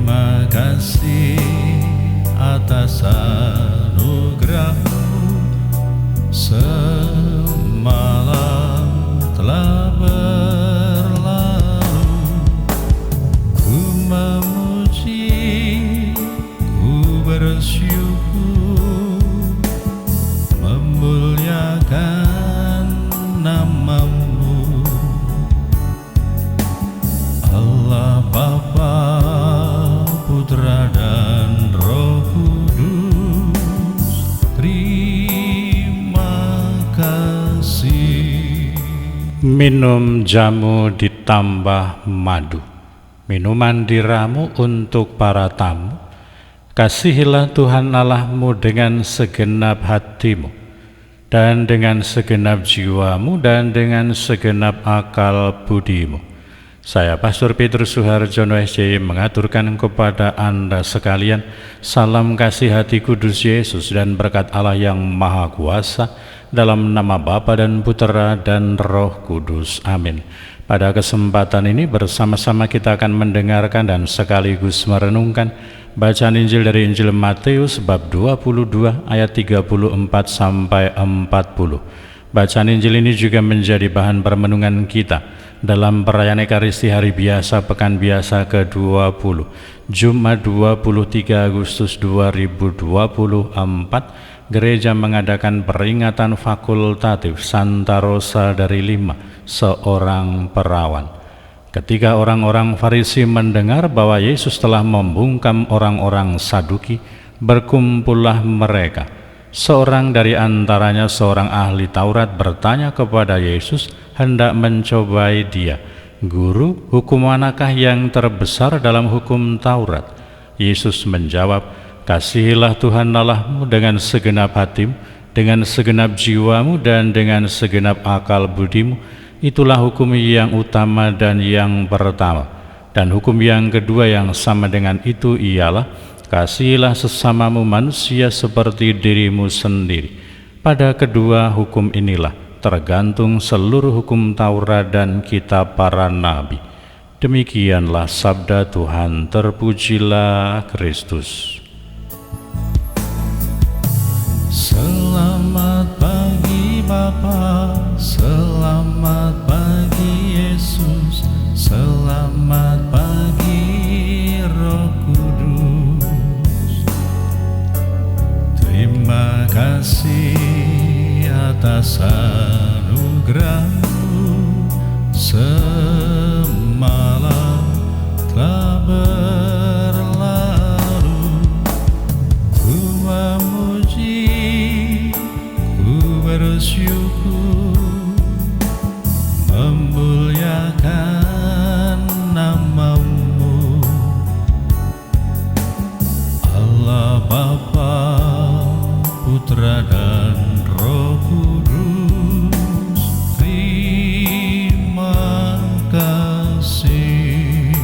Terima kasih atas anugerah-Mu, semalam telah berlalu. Ku memuji, ku bersyukur, memuliakan nama-Mu, Allah Bapa, Putra dan Roh Kudus. Terima kasih. Minum jamu ditambah madu, minuman diramu untuk para tamu. Kasihilah Tuhan Allah-Mu dengan segenap hatimu, dan dengan segenap jiwamu, dan dengan segenap akal budimu. Saya Pastor Petrus Suharjono SJ mengaturkan kepada Anda sekalian salam kasih hati kudus Yesus dan berkat Allah yang Maha Kuasa, dalam nama Bapa dan Putera dan Roh Kudus. Amin. Pada kesempatan ini bersama-sama kita akan mendengarkan dan sekaligus merenungkan bacaan Injil dari Injil Matius bab 22 ayat 34 sampai 40. Bacaan Injil ini juga menjadi bahan permenungan kita dalam perayaan Ekaristi Hari Biasa Pekan Biasa ke-20, Jumat 23 Agustus 2024. Gereja mengadakan peringatan fakultatif Santa Rosa dari Lima, seorang perawan. Ketika orang-orang Farisi mendengar bahwa Yesus telah membungkam orang-orang Saduki, berkumpullah mereka. Seorang dari antaranya, seorang ahli Taurat, bertanya kepada Yesus hendak mencobai Dia, "Guru, hukum manakah yang terbesar dalam hukum Taurat?" Yesus menjawab, "Kasihilah Tuhan Allah-Mu dengan segenap hatimu, dengan segenap jiwamu, dan dengan segenap akal budimu. Itulah hukum yang utama dan yang pertama. Dan hukum yang kedua yang sama dengan itu ialah, kasihilah sesamamu manusia seperti dirimu sendiri. Pada kedua hukum inilah tergantung seluruh hukum Taurat dan kitab para nabi." Demikianlah sabda Tuhan. Terpujilah Kristus. Selamat pagi Bapa, selamat pagi Yesus, selamat pagi Roh Kudus. Terima kasih atas anugerah-Mu, semalam telah berlalu. Ku memuji, ku bersyukur, memuliakan nama-Mu, Allah Bapa, Putra dan Roh Kudus. Terima kasih.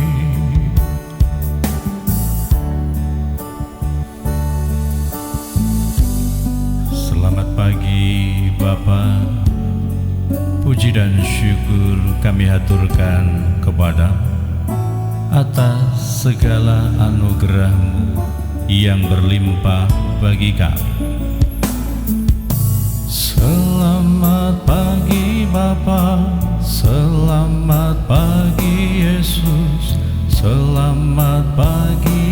Selamat pagi Bapa, puji dan syukur kami haturkan kepada-Mu atas segala anugerah-Mu yang berlimpah bagi kami. Selamat pagi Bapa, selamat pagi Yesus, selamat pagi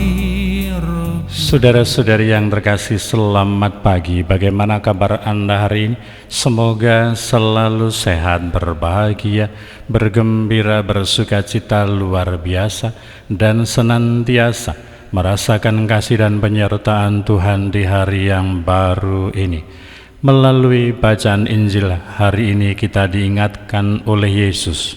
Roh. Saudara-saudari yang terkasih, selamat pagi. Bagaimana kabar Anda hari ini? Semoga selalu sehat, berbahagia, bergembira, bersukacita luar biasa, dan senantiasa merasakan kasih dan penyertaan Tuhan di hari yang baru ini. Melalui bacaan Injil hari ini kita diingatkan oleh Yesus.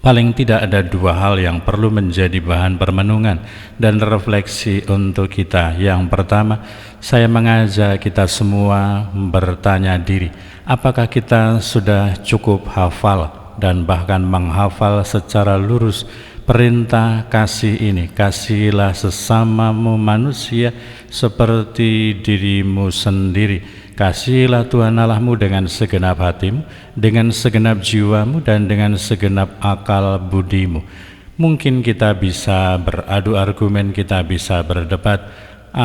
Paling tidak ada dua hal yang perlu menjadi bahan permenungan dan refleksi untuk kita. Yang pertama, saya mengajak kita semua bertanya diri, apakah kita sudah cukup hafal dan bahkan menghafal secara lurus perintah kasih ini? Kasihilah sesamamu manusia seperti dirimu sendiri. Kasihilah Tuhan Allah-Mu dengan segenap hatimu, dengan segenap jiwamu, dan dengan segenap akal budimu. Mungkin kita bisa beradu argumen, kita bisa berdebat,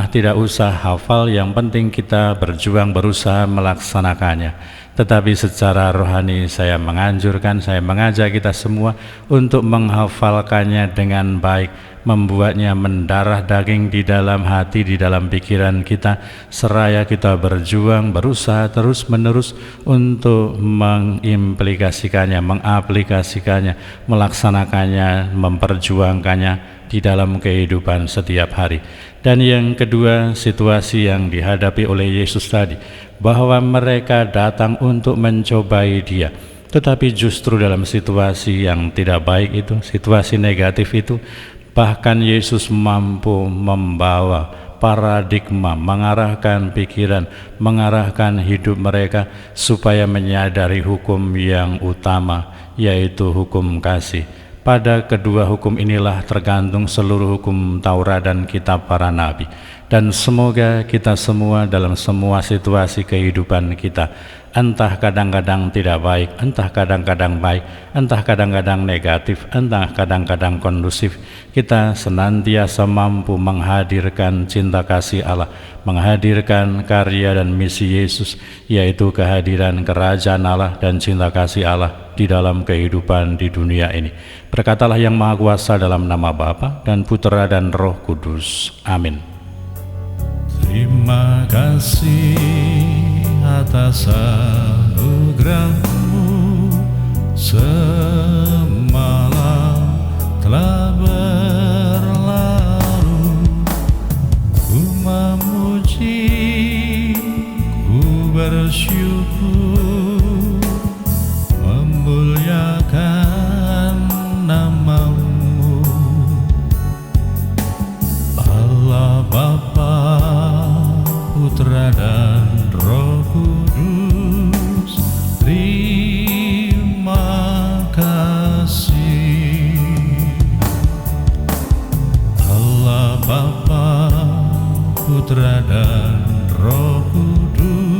tidak usah hafal, yang penting kita berjuang, berusaha melaksanakannya. Tetapi secara rohani saya menganjurkan, saya mengajak kita semua untuk menghafalkannya dengan baik, membuatnya mendarah daging di dalam hati, di dalam pikiran kita, seraya kita berjuang, berusaha terus-menerus untuk mengimplikasikannya, mengaplikasikannya, melaksanakannya, memperjuangkannya di dalam kehidupan setiap hari. Dan yang kedua, situasi yang dihadapi oleh Yesus tadi, bahwa mereka datang untuk mencobai Dia, tetapi justru dalam situasi yang tidak baik itu, situasi negatif itu, bahkan Yesus mampu membawa paradigma, mengarahkan pikiran, mengarahkan hidup mereka supaya menyadari hukum yang utama, yaitu hukum kasih. Pada kedua hukum inilah tergantung seluruh hukum Taurat dan kitab para nabi. Dan semoga kita semua dalam semua situasi kehidupan kita, entah kadang-kadang tidak baik, entah kadang-kadang baik, entah kadang-kadang negatif, entah kadang-kadang kondusif, kita senantiasa mampu menghadirkan cinta kasih Allah, menghadirkan karya dan misi Yesus, yaitu kehadiran kerajaan Allah dan cinta kasih Allah di dalam kehidupan di dunia ini. Berkatalah yang Maha Kuasa dalam nama Bapa dan Putera dan Roh Kudus. Amin. Terima kasih atas anugerah-Mu, semalam telah berlalu. Ku memuji, ku bersyukur, memuliakan nama-Mu, Allah Bapa, Putra dan Roh Kudus. Terima kasih Allah Bapa, Putra dan Roh Kudus.